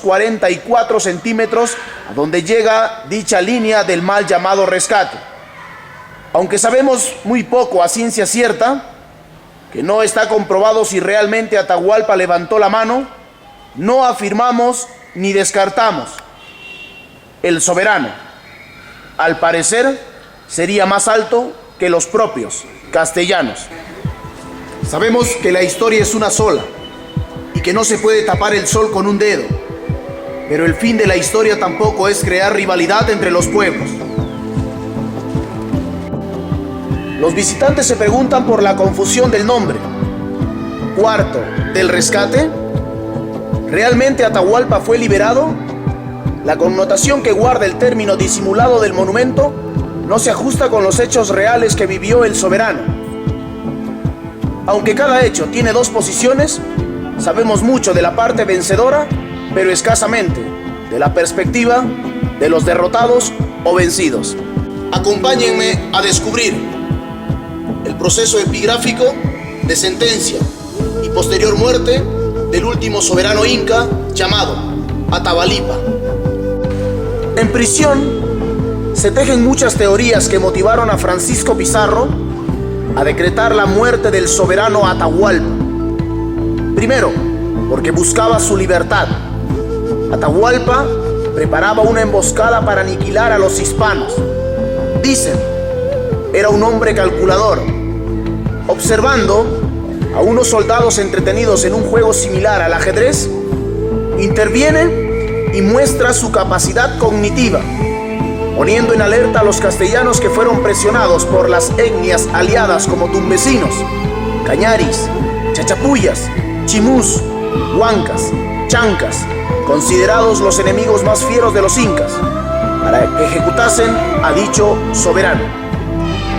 44 centímetros a donde llega dicha línea del mal llamado rescate. Aunque sabemos muy poco a ciencia cierta, que no está comprobado si realmente Atahualpa levantó la mano, no afirmamos ni descartamos. El soberano, al parecer, sería más alto que los propios castellanos. Sabemos que la historia es una sola y que no se puede tapar el sol con un dedo, pero el fin de la historia tampoco es crear rivalidad entre los pueblos. Los visitantes se preguntan por la confusión del nombre. Cuarto, ¿del rescate? ¿Realmente Atahualpa fue liberado? La connotación que guarda el término disimulado del monumento no se ajusta con los hechos reales que vivió el soberano. Aunque cada hecho tiene dos posiciones, sabemos mucho de la parte vencedora, pero escasamente de la perspectiva de los derrotados o vencidos. Acompáñenme a descubrir el proceso epigráfico de sentencia y posterior muerte del último soberano inca llamado Atahualpa. En prisión se tejen muchas teorías que motivaron a Francisco Pizarro a decretar la muerte del soberano Atahualpa. Primero, porque buscaba su libertad. Atahualpa preparaba una emboscada para aniquilar a los hispanos. Dicen, era un hombre calculador. Observando a unos soldados entretenidos en un juego similar al ajedrez, interviene y muestra su capacidad cognitiva, poniendo en alerta a los castellanos que fueron presionados por las etnias aliadas como tumbesinos, cañaris, chachapuyas, chimús, huancas, chancas, considerados los enemigos más fieros de los incas, para que ejecutasen a dicho soberano.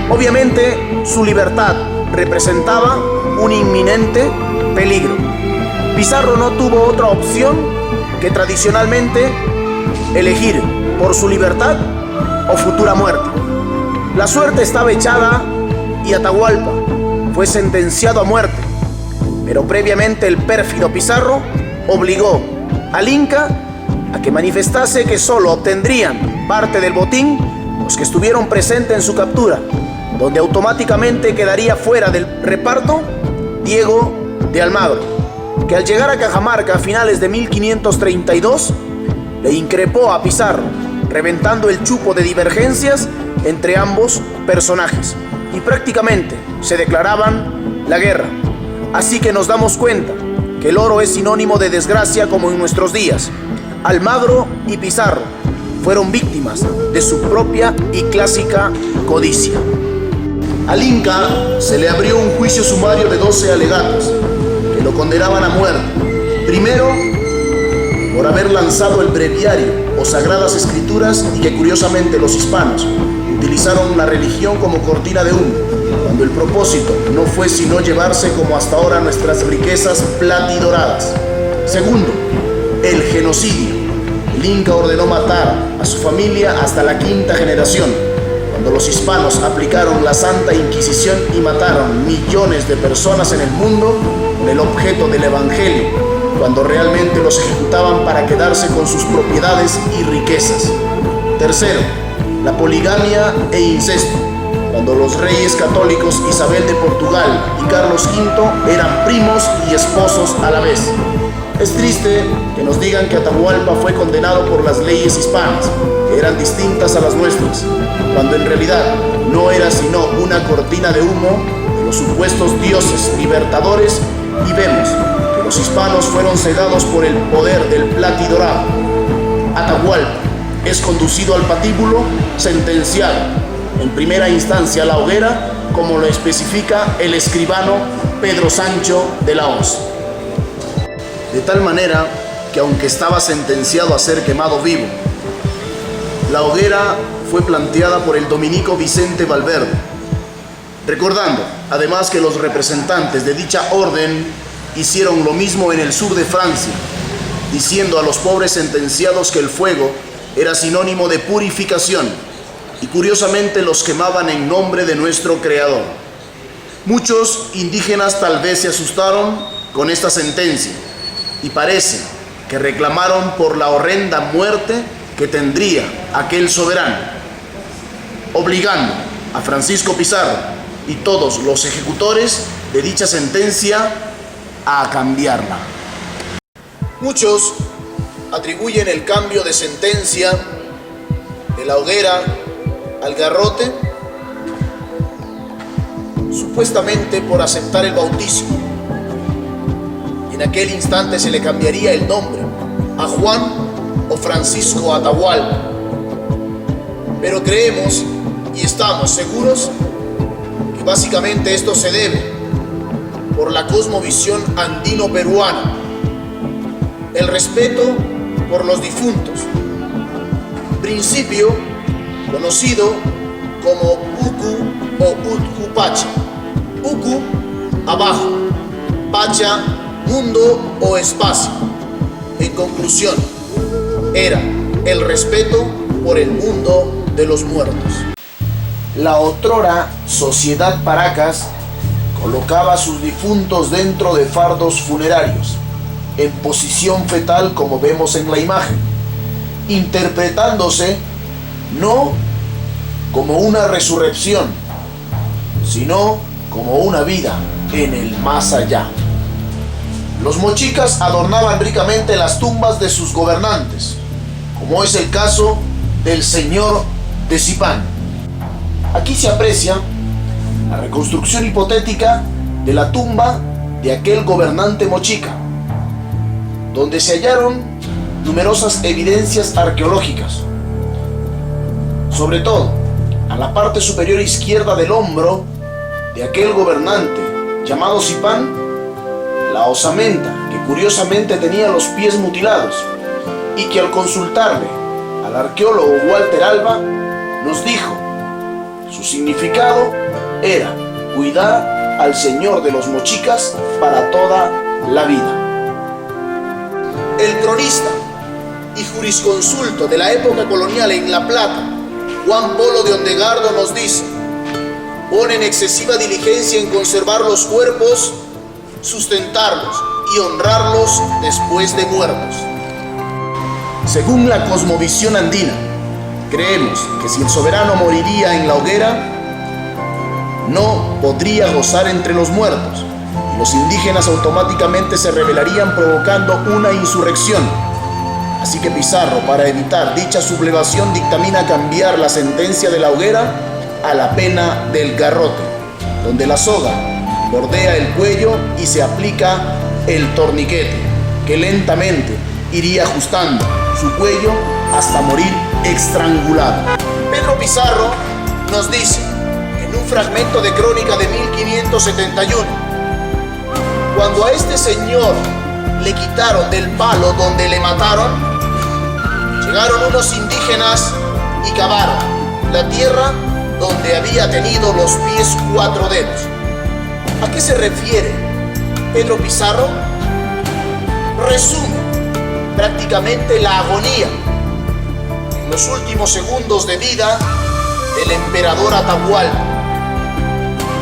Obviamente, su libertad representaba un inminente peligro. Pizarro no tuvo otra opción que tradicionalmente elegir por su libertad o futura muerte. La suerte estaba echada y Atahualpa fue sentenciado a muerte, pero previamente el pérfido Pizarro obligó al Inca a que manifestase que solo obtendrían parte del botín los que estuvieron presentes en su captura, donde automáticamente quedaría fuera del reparto Diego de Almagro, que al llegar a Cajamarca a finales de 1532 le increpó a Pizarro, reventando el chupo de divergencias entre ambos personajes, y prácticamente se declaraban la guerra. Así que nos damos cuenta que el oro es sinónimo de desgracia como en nuestros días. Almagro y Pizarro fueron víctimas de su propia y clásica codicia. Al Inca se le abrió un juicio sumario de 12 alegatos que lo condenaban a muerte. Primero, por haber lanzado el breviario o sagradas escrituras y que curiosamente los hispanos utilizaron la religión como cortina de humo, cuando el propósito no fue sino llevarse como hasta ahora nuestras riquezas platidoradas. Segundo, el genocidio. El Inca ordenó matar a su familia hasta la 5ª generación, cuando los hispanos aplicaron la Santa Inquisición y mataron millones de personas en el mundo con el objeto del Evangelio, cuando realmente los ejecutaban para quedarse con sus propiedades y riquezas. Tercero, la poligamia e incesto, cuando los reyes católicos Isabel de Portugal y Carlos V eran primos y esposos a la vez. Es triste que nos digan que Atahualpa fue condenado por las leyes hispanas, que eran distintas a las nuestras, cuando en realidad no era sino una cortina de humo de los supuestos dioses libertadores, y vemos que los hispanos fueron cegados por el poder del platidorado. Atahualpa es conducido al patíbulo, sentenciado en primera instancia a la hoguera, como lo especifica el escribano Pedro Sancho de la Hoz. De tal manera que aunque estaba sentenciado a ser quemado vivo, la hoguera fue planteada por el dominico Vicente Valverde, recordando además que los representantes de dicha orden hicieron lo mismo en el sur de Francia, diciendo a los pobres sentenciados que el fuego era sinónimo de purificación, y curiosamente los quemaban en nombre de nuestro Creador. Muchos indígenas tal vez se asustaron con esta sentencia, y parece que reclamaron por la horrenda muerte que tendría aquel soberano, obligando a Francisco Pizarro y todos los ejecutores de dicha sentencia a cambiarla. Muchos atribuyen el cambio de sentencia de la hoguera al garrote supuestamente por aceptar el bautismo. En aquel instante se le cambiaría el nombre a Juan o Francisco Atahualpa. Pero creemos y estamos seguros que básicamente esto se debe por la cosmovisión andino-peruana, el respeto por los difuntos, principio conocido como Uku o Utku Pacha. Uku, abajo; Pacha, mundo o espacio. En conclusión, era el respeto por el mundo de los muertos. La otrora Sociedad Paracas colocaba a sus difuntos dentro de fardos funerarios, en posición fetal como vemos en la imagen, interpretándose no como una resurrección, sino como una vida en el más allá. Los mochicas adornaban ricamente las tumbas de sus gobernantes, como es el caso del señor de Zipán. Aquí se aprecia la reconstrucción hipotética de la tumba de aquel gobernante mochica, donde se hallaron numerosas evidencias arqueológicas, sobre todo a la parte superior izquierda del hombro de aquel gobernante llamado Zipán, la osamenta que curiosamente tenía los pies mutilados y que al consultarle al arqueólogo Walter Alba nos dijo su significado era cuidar al señor de los mochicas para toda la vida. El cronista y jurisconsulto de la época colonial en La Plata, Juan Polo de Ondegardo, nos dice: ponen excesiva diligencia en conservar los cuerpos, sustentarlos y honrarlos después de muertos. Según la cosmovisión andina, creemos que si el soberano moriría en la hoguera, no podría gozar entre los muertos, y los indígenas automáticamente se rebelarían provocando una insurrección. Así que Pizarro, para evitar dicha sublevación, dictamina cambiar la sentencia de la hoguera a la pena del garrote, donde la soga bordea el cuello y se aplica el torniquete, que lentamente iría ajustando su cuello hasta morir estrangulado. Pedro Pizarro nos dice en un fragmento de crónica de 1571: cuando a este señor le quitaron del palo donde le mataron, llegaron unos indígenas y cavaron la tierra donde había tenido los pies 4 dedos. ¿A qué se refiere Pedro Pizarro? Resume prácticamente la agonía en los últimos segundos de vida del emperador Atahualpa.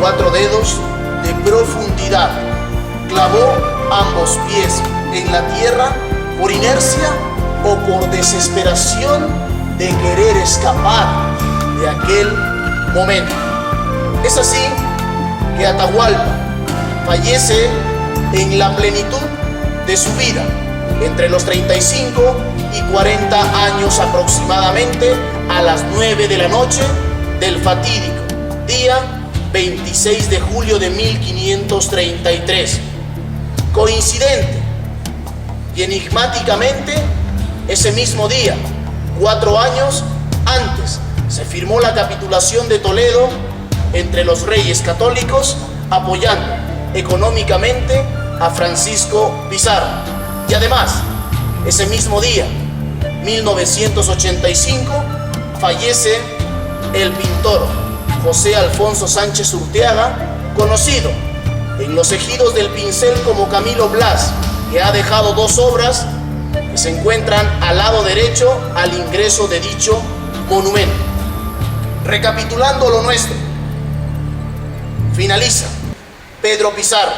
4 dedos de profundidad. Clavó ambos pies en la tierra por inercia o por desesperación de querer escapar de aquel momento. Es así que Atahualpa fallece en la plenitud de su vida, entre los 35 y 40 años aproximadamente, a las 9 de la noche del fatídico día 26 de julio de 1533. Coincidente y enigmáticamente, ese mismo día, 4 años antes, se firmó la capitulación de Toledo entre los reyes católicos, apoyando económicamente a Francisco Pizarro. Y además, ese mismo día, 1985, fallece el pintor José Alfonso Sánchez Urteaga, conocido en los ejidos del Pincel como Camilo Blas, que ha dejado 2 obras que se encuentran al lado derecho al ingreso de dicho monumento. Recapitulando lo nuestro, finaliza Pedro Pizarro.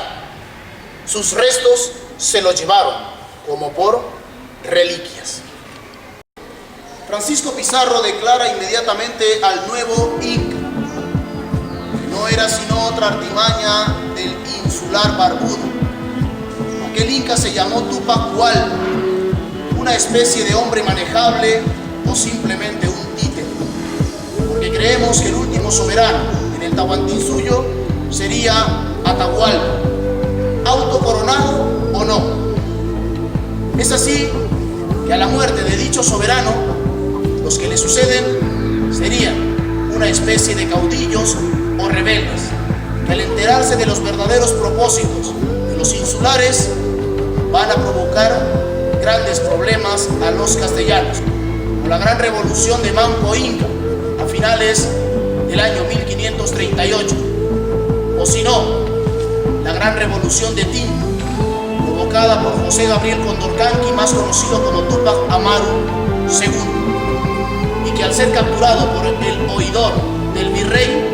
Sus restos se los llevaron, como por reliquias. Francisco Pizarro declara inmediatamente al nuevo Inca, que no era sino otra artimaña del insular barbudo. Aquel Inca se llamó Túpac Amaru, una especie de hombre manejable o simplemente un títere, porque creemos que el último soberano en el Tahuantinsuyo sería Atahualpa, autocoronado o no. Es así que a la muerte de dicho soberano, los que le suceden serían una especie de caudillos o rebeldes, que al enterarse de los verdaderos propósitos de los insulares, van a provocar grandes problemas a los castellanos, como la gran revolución de Manco Inca a finales del año 1538, o si no, la gran revolución de Tinta, provocada por José Gabriel Condorcanqui, más conocido como Túpac Amaru II, y que al ser capturado por el oidor del virrey,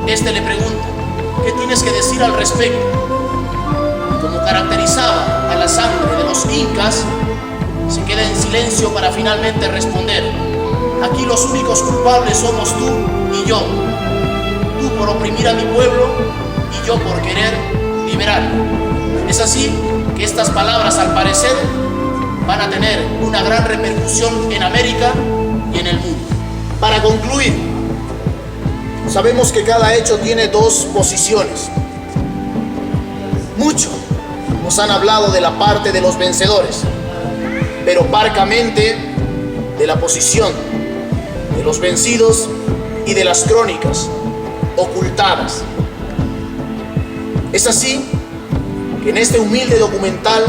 este le pregunta: ¿qué tienes que decir al respecto? Como caracterizaba a la sangre de los incas, se queda en silencio para finalmente responder: aquí los únicos culpables somos tú y yo. Tú por oprimir a mi pueblo y yo por querer liberarlo. Es así que estas palabras, al parecer, van a tener una gran repercusión en América y en el mundo. Para concluir, sabemos que cada hecho tiene dos posiciones. Mucho nos han hablado de la parte de los vencedores, pero parcamente de la posición de los vencidos y de las crónicas ocultadas. Es así que en este humilde documental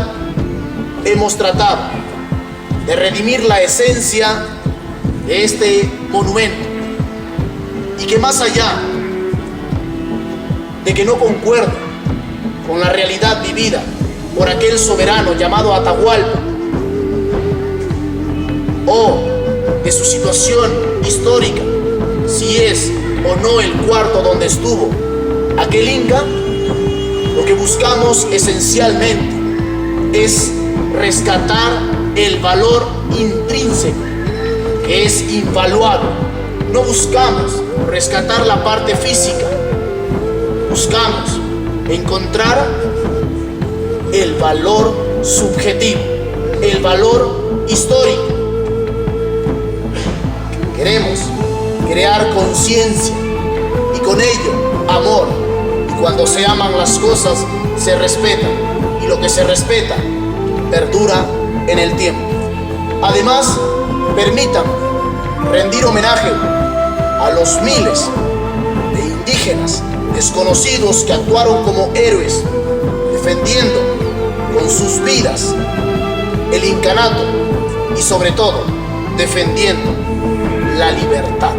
hemos tratado de redimir la esencia de este monumento, y que más allá de que no concuerde con la realidad vivida por aquel soberano llamado Atahualpa, o de su situación histórica, si es o no el cuarto donde estuvo aquel Inca, lo que buscamos esencialmente es rescatar el valor intrínseco, que es invaluable. No buscamos rescatar la parte física, buscamos encontrar el valor subjetivo, el valor histórico. Queremos crear conciencia y con ello amor. Y cuando se aman las cosas, se respetan. Y lo que se respeta perdura en el tiempo. Además, permítanme rendir homenaje a los miles de indígenas desconocidos que actuaron como héroes, defendiendo con sus vidas el incanato y sobre todo defendiendo la libertad.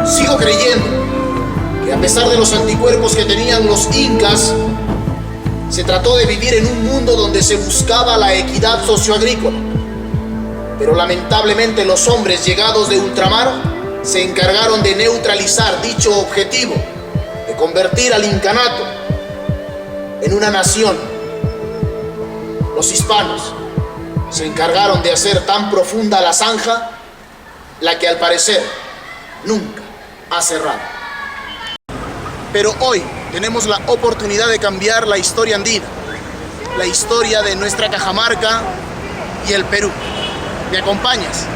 Sigo creyendo que a pesar de los anticuerpos que tenían los incas, se trató de vivir en un mundo donde se buscaba la equidad socioagrícola. Pero lamentablemente los hombres llegados de ultramar se encargaron de neutralizar dicho objetivo, de convertir al incanato en una nación. Los hispanos se encargaron de hacer tan profunda la zanja, la que al parecer nunca ha cerrado. Pero hoy tenemos la oportunidad de cambiar la historia andina, la historia de nuestra Cajamarca y el Perú. ¿Me acompañas?